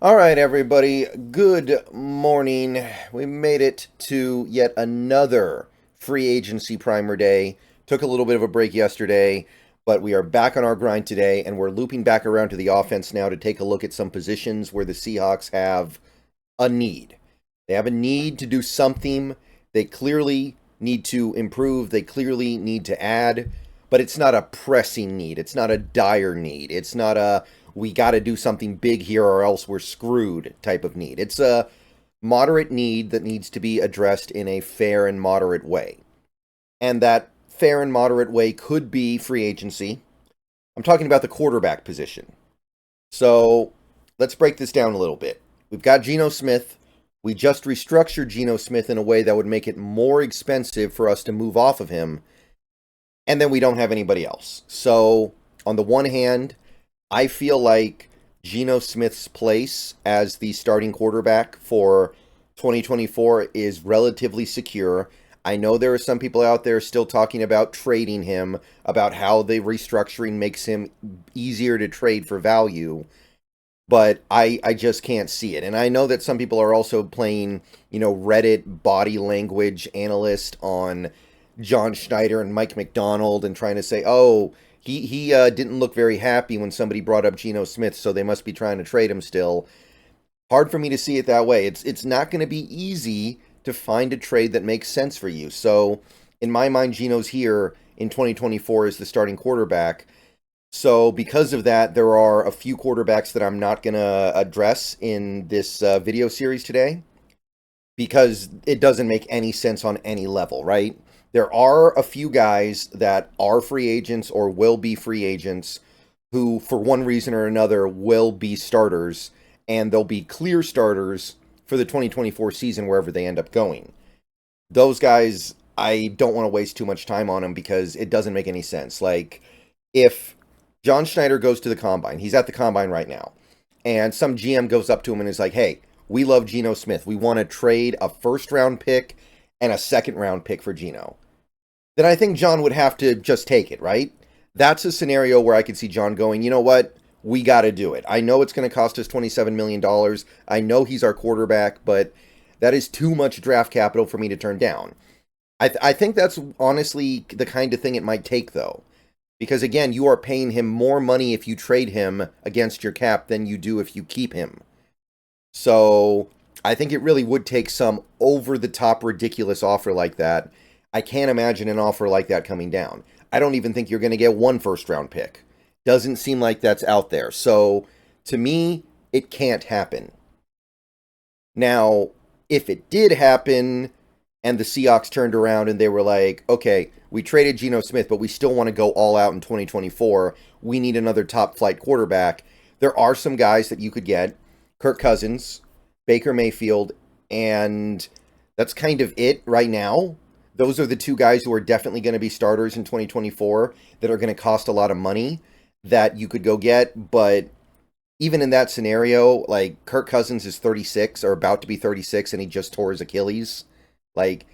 All right, everybody. Good morning. We made it to yet another free agency primer day. Took a little bit of a break yesterday, but we are back on our grind today, and we're looping back around to the offense now to take a look at some positions where the Seahawks have a need. They have a need to do something. They clearly need to improve. They clearly need to add, but it's not a pressing need. It's not a dire need. It's not a we got to do something big here or else we're screwed type of need. It's a moderate need that needs to be addressed in a fair and moderate way. And that fair and moderate way could be free agency. I'm talking about the quarterback position. So let's break this down a little bit. We've got Geno Smith. We just restructured Geno Smith in a way that would make it more expensive for us to move off of him. And then we don't have anybody else. So on the one hand, I feel like Geno Smith's place as the starting quarterback for 2024 is relatively secure. I know there are some people out there still talking about trading him, about how the restructuring makes him easier to trade for value, but I just can't see it. And I know that some people are also playing, Reddit body language analyst on John Schneider and Mike McDonald and trying to say, oh, he didn't look very happy when somebody brought up Geno Smith, so they must be trying to trade him still. Hard for me to see it that way. It's not going to be easy to find a trade that makes sense for you. So in my mind, Geno's here in 2024 as the starting quarterback. So because of that, there are a few quarterbacks that I'm not going to address in this video series today because it doesn't make any sense on any level, right? There are a few guys that are free agents or will be free agents who, for one reason or another, will be starters, and they'll be clear starters for the 2024 season wherever they end up going. Those guys, I don't want to waste too much time on them because it doesn't make any sense. Like, if John Schneider goes to the Combine, he's at the Combine right now, and some GM goes up to him and is like, hey, we love Geno Smith. We want to trade a first-round pick and a second-round pick for Geno. Then I think John would have to just take it, right? That's a scenario where I could see John going, you know what? We got to do it. I know it's going to cost us $27 million. I know he's our quarterback, but that is too much draft capital for me to turn down. I think that's honestly the kind of thing it might take, though. Because, again, you are paying him more money if you trade him against your cap than you do if you keep him. So I think it really would take some over-the-top ridiculous offer like that. I can't imagine an offer like that coming down. I don't even think you're going to get one first-round pick. Doesn't seem like that's out there. So, to me, it can't happen. Now, if it did happen, and the Seahawks turned around and they were like, okay, we traded Geno Smith, but we still want to go all out in 2024. We need another top-flight quarterback. There are some guys that you could get. Kirk Cousins, Baker Mayfield, and that's kind of it right now. Those are the two guys who are definitely going to be starters in 2024 that are going to cost a lot of money that you could go get. But even in that scenario, like Kirk Cousins is 36 or about to be 36 and he just tore his Achilles. Like,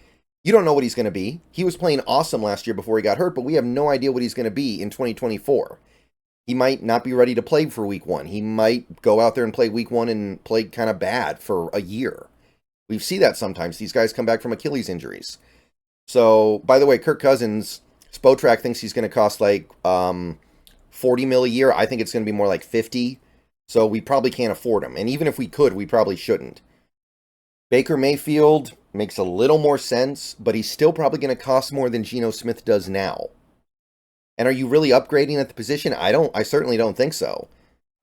you don't know what he's going to be. He was playing awesome last year before he got hurt, but we have no idea what he's going to be in 2024. He might not be ready to play for week one. He might go out there and play week one and play kind of bad for a year. We see that sometimes. These guys come back from Achilles injuries. So, by the way, Kirk Cousins, Spotrac thinks he's going to cost like $40 mil a year. I think it's going to be more like 50. So we probably can't afford him. And even if we could, we probably shouldn't. Baker Mayfield makes a little more sense, but he's still probably going to cost more than Geno Smith does now. And are you really upgrading at the position? I certainly don't think so.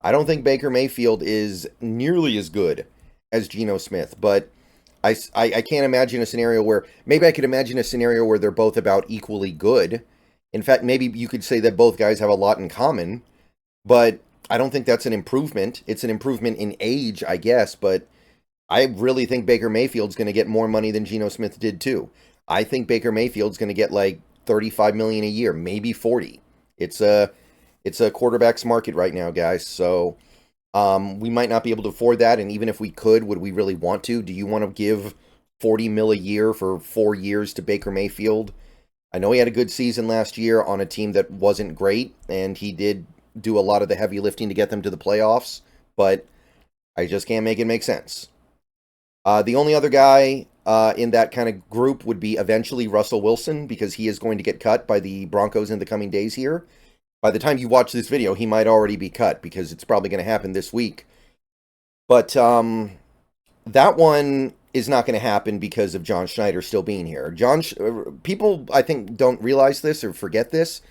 I don't think Baker Mayfield is nearly as good as Geno Smith, but I can't imagine a scenario where, maybe I could imagine a scenario where they're both about equally good. In fact, maybe you could say that both guys have a lot in common, but I don't think that's an improvement. It's an improvement in age, I guess, but I really think Baker Mayfield's going to get more money than Geno Smith did too. I think Baker Mayfield's going to get like $35 million a year, maybe 40. It's a quarterback's market right now, guys, so we might not be able to afford that, and even if we could, would we really want to? Do you want to give $40 million a year for 4 years to Baker Mayfield? I know he had a good season last year on a team that wasn't great, and he did do a lot of the heavy lifting to get them to the playoffs, but I just can't make it make sense. The only other guy in that kind of group would be eventually Russell Wilson, because he is going to get cut by the Broncos in the coming days here. By the time you watch this video, he might already be cut, because it's probably going to happen this week. But that one is not going to happen because of John Schneider still being here. People, I think, don't realize this or forget this.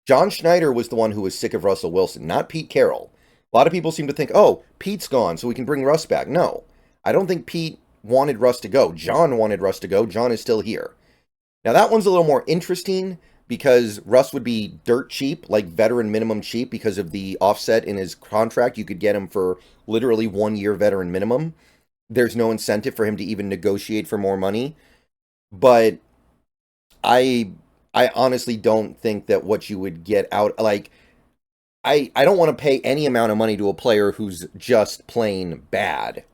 John Schneider was the one who was sick of Russell Wilson, not Pete Carroll. A lot of people seem to think, oh, Pete's gone, so we can bring Russ back. No, I don't think Pete wanted Russ to go. John wanted Russ to go. John is still here. Now, that one's a little more interesting because Russ would be dirt cheap, like veteran minimum cheap, because of the offset in his contract. You could get him for literally 1 year veteran minimum. There's no incentive for him to even negotiate for more money. But I honestly don't think that what you would get out, like, I don't want to pay any amount of money to a player who's just plain bad.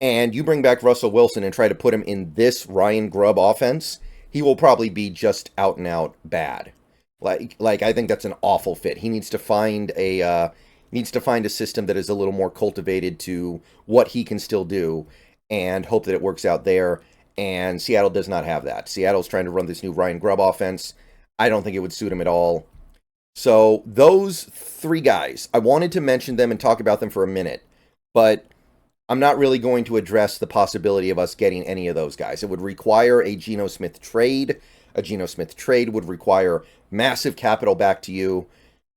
And you bring back Russell Wilson and try to put him in this Ryan Grubb offense, he will probably be just out and out bad. Like I think that's an awful fit. He needs to find a system that is a little more cultivated to what he can still do, and hope that it works out there. And Seattle does not have that. Seattle's trying to run this new Ryan Grubb offense. I don't think it would suit him at all. So those three guys, I wanted to mention them and talk about them for a minute, but I'm not really going to address the possibility of us getting any of those guys. It would require a Geno Smith trade. A Geno Smith trade would require massive capital back to you.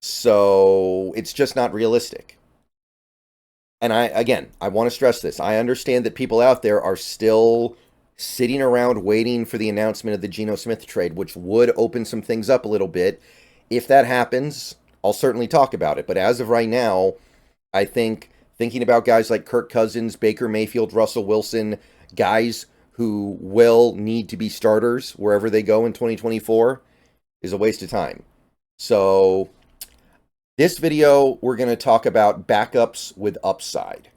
So it's just not realistic. And I want to stress this. I understand that people out there are still sitting around waiting for the announcement of the Geno Smith trade, which would open some things up a little bit. If that happens, I'll certainly talk about it. But as of right now, I think thinking about guys like Kirk Cousins, Baker Mayfield, Russell Wilson, guys who will need to be starters wherever they go in 2024, is a waste of time. So this video, we're going to talk about backups with upside.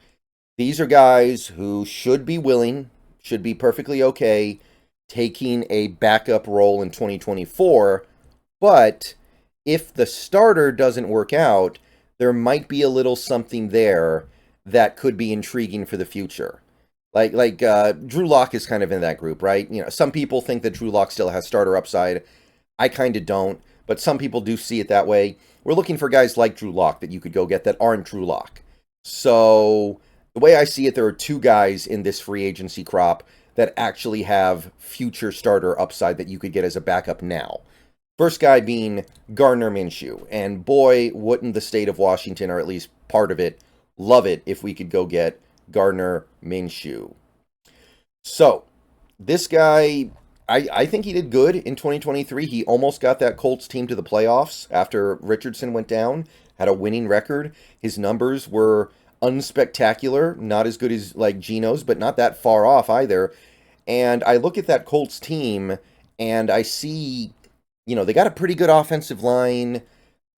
These are guys who should be willing, should be perfectly okay taking a backup role in 2024, but if the starter doesn't work out, there might be a little something there that could be intriguing for the future. Like Drew Lock is kind of in that group, right? You know, some people think that Drew Lock still has starter upside. I kind of don't, but some people do see it that way. We're looking for guys like Drew Lock that you could go get that aren't Drew Lock. So the way I see it, there are two guys in this free agency crop that actually have future starter upside that you could get as a backup now. First guy being Gardner Minshew. And boy, wouldn't the state of Washington, or at least part of it, love it if we could go get Gardner Minshew. So, this guy, I think he did good in 2023. He almost got that Colts team to the playoffs after Richardson went down, had a winning record. His numbers were unspectacular, not as good as like Geno's, but not that far off either. And I look at that Colts team and I see, you know, they got a pretty good offensive line.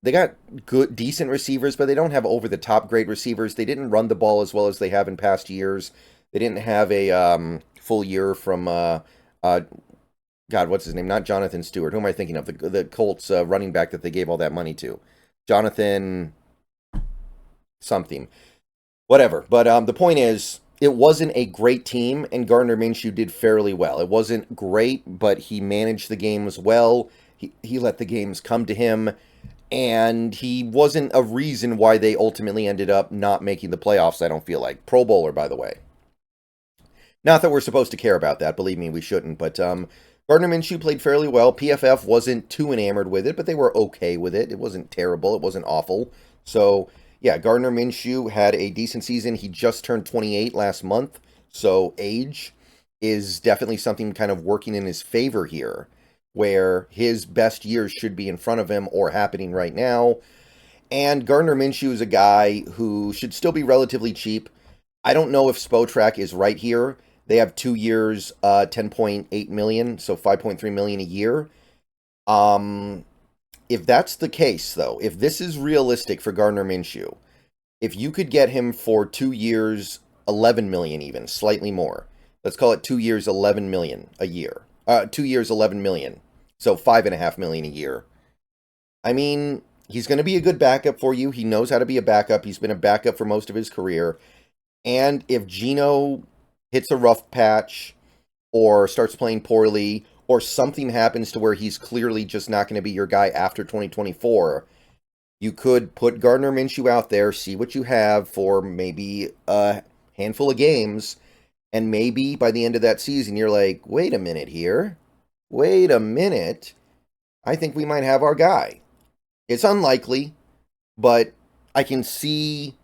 They got good, decent receivers, but they don't have over-the-top great receivers. They didn't run the ball as well as they have in past years. They didn't have a full year from, God, what's his name? Not Jonathan Stewart. Who am I thinking of? The Colts running back that they gave all that money to. Jonathan something. Whatever. But the point is, it wasn't a great team, and Gardner Minshew did fairly well. It wasn't great, but he managed the games well. He let the games come to him, and he wasn't a reason why they ultimately ended up not making the playoffs, I don't feel like. Pro Bowler, by the way. Not that we're supposed to care about that. Believe me, we shouldn't. But Gardner Minshew played fairly well. PFF wasn't too enamored with it, but they were okay with it. It wasn't terrible. It wasn't awful. So, yeah, Gardner Minshew had a decent season. He just turned 28 last month. So age is definitely something kind of working in his favor here, where his best years should be in front of him or happening right now. And Gardner Minshew is a guy who should still be relatively cheap. I don't know if Spotrac is right here. They have 2 years, $10.8 million, so $5.3 million a year. If that's the case, though, if this is realistic for Gardner Minshew, if you could get him for 2 years, $11 million even, slightly more. Let's call it 2 years, $11 million a year. 2 years, $11 million. So $5.5 million a year. I mean, he's going to be a good backup for you. He knows how to be a backup. He's been a backup for most of his career. And if Gino hits a rough patch or starts playing poorly or something happens to where he's clearly just not going to be your guy after 2024, you could put Gardner Minshew out there, see what you have for maybe a handful of games, and maybe by the end of that season, you're like, wait a minute here. Wait a minute. I think we might have our guy. It's unlikely, but I can see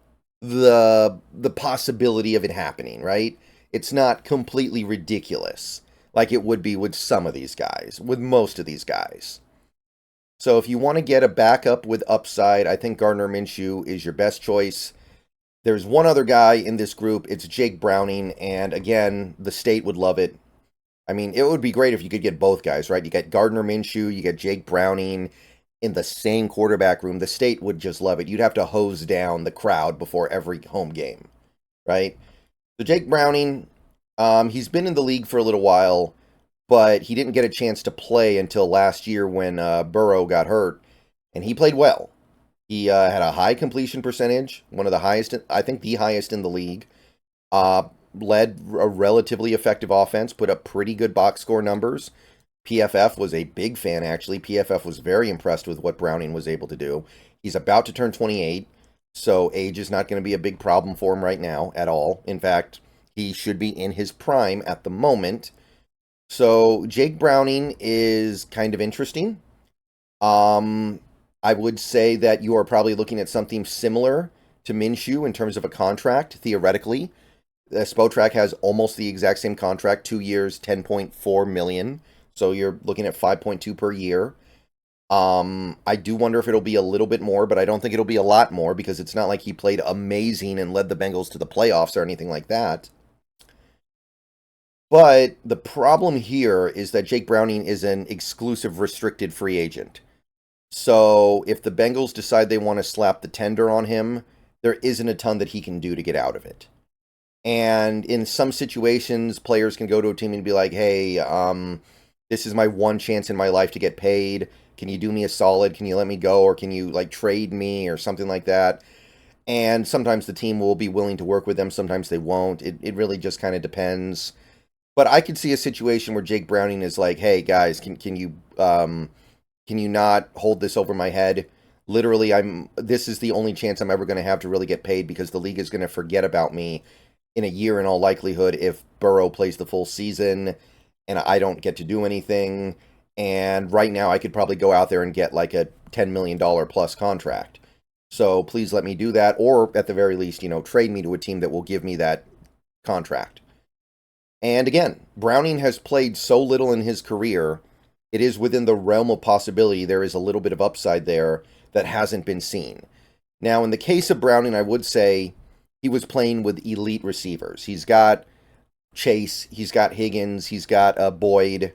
the possibility of it happening, right? It's not completely ridiculous like it would be with some of these guys, with most of these guys. So if you want to get a backup with upside, I think Gardner Minshew is your best choice. There's one other guy in this group. It's Jake Browning, and again, the state would love it. I mean, it would be great if you could get both guys, right? You get Gardner Minshew, you get Jake Browning in the same quarterback room. The state would just love it. You'd have to hose down the crowd before every home game, right? So Jake Browning, he's been in the league for a little while, but he didn't get a chance to play until last year when Burrow got hurt, and he played well. He had a high completion percentage, one of the highest, I think the highest in the league. Led a relatively effective offense, put up pretty good box score numbers. PFF was a big fan, actually. PFF was very impressed with what Browning was able to do. He's about to turn 28, so age is not going to be a big problem for him right now at all. In fact, he should be in his prime at the moment. So Jake Browning is kind of interesting. I would say that you are probably looking at something similar to Minshew in terms of a contract, theoretically. Spotrac has almost the exact same contract, 2 years, $10.4 million. So you're looking at 5.2 per year. I do wonder if it'll be a little bit more, but I don't think it'll be a lot more because it's not like he played amazing and led the Bengals to the playoffs or anything like that. But the problem here is that Jake Browning is an exclusive restricted free agent. So if the Bengals decide they want to slap the tender on him, there isn't a ton that he can do to get out of it. And in some situations, players can go to a team and be like, hey, this is my one chance in my life to get paid. Can you do me a solid? Can you let me go? Or can you like trade me or something like that? And sometimes the team will be willing to work with them. Sometimes they won't. It really just kind of depends. But I could see a situation where Jake Browning is like, hey, guys, can you not hold this over my head? Literally, this is the only chance I'm ever going to have to really get paid because the league is going to forget about me in a year in all likelihood if Burrow plays the full season and I don't get to do anything. And right now I could probably go out there and get like a $10 million plus contract. So please let me do that. Or at the very least, trade me to a team that will give me that contract. And again, Browning has played so little in his career, it is within the realm of possibility there is a little bit of upside there that hasn't been seen. Now, in the case of Browning, I would say he was playing with elite receivers. He's got Chase, he's got Higgins, he's got Boyd,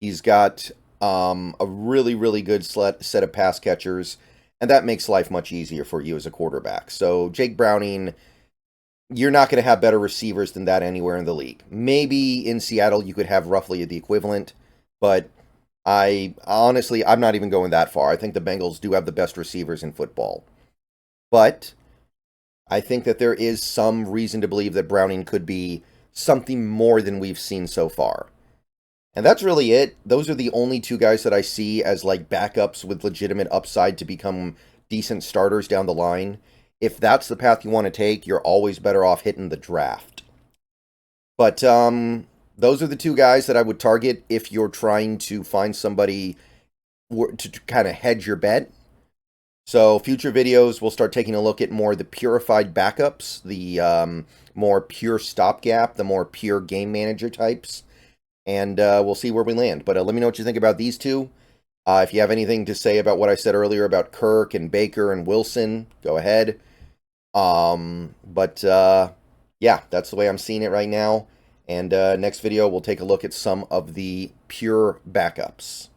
he's got a really, really good set of pass catchers, and that makes life much easier for you as a quarterback. So Jake Browning, you're not going to have better receivers than that anywhere in the league. Maybe in Seattle you could have roughly the equivalent, but I'm not even going that far. I think the Bengals do have the best receivers in football. But I think that there is some reason to believe that Browning could be something more than we've seen so far. And that's really it. Those are the only two guys that I see as like backups with legitimate upside to become decent starters down the line. If that's the path you want to take, you're always better off hitting the draft. But those are the two guys that I would target if you're trying to find somebody to kind of hedge your bet. So future videos, we'll start taking a look at more the purified backups, the more pure stopgap, the more pure game manager types. And we'll see where we land. But let me know what you think about these two. If you have anything to say about what I said earlier about Kirk and Baker and Wilson, go ahead. Yeah, that's the way I'm seeing it right now. And next video, we'll take a look at some of the pure backups.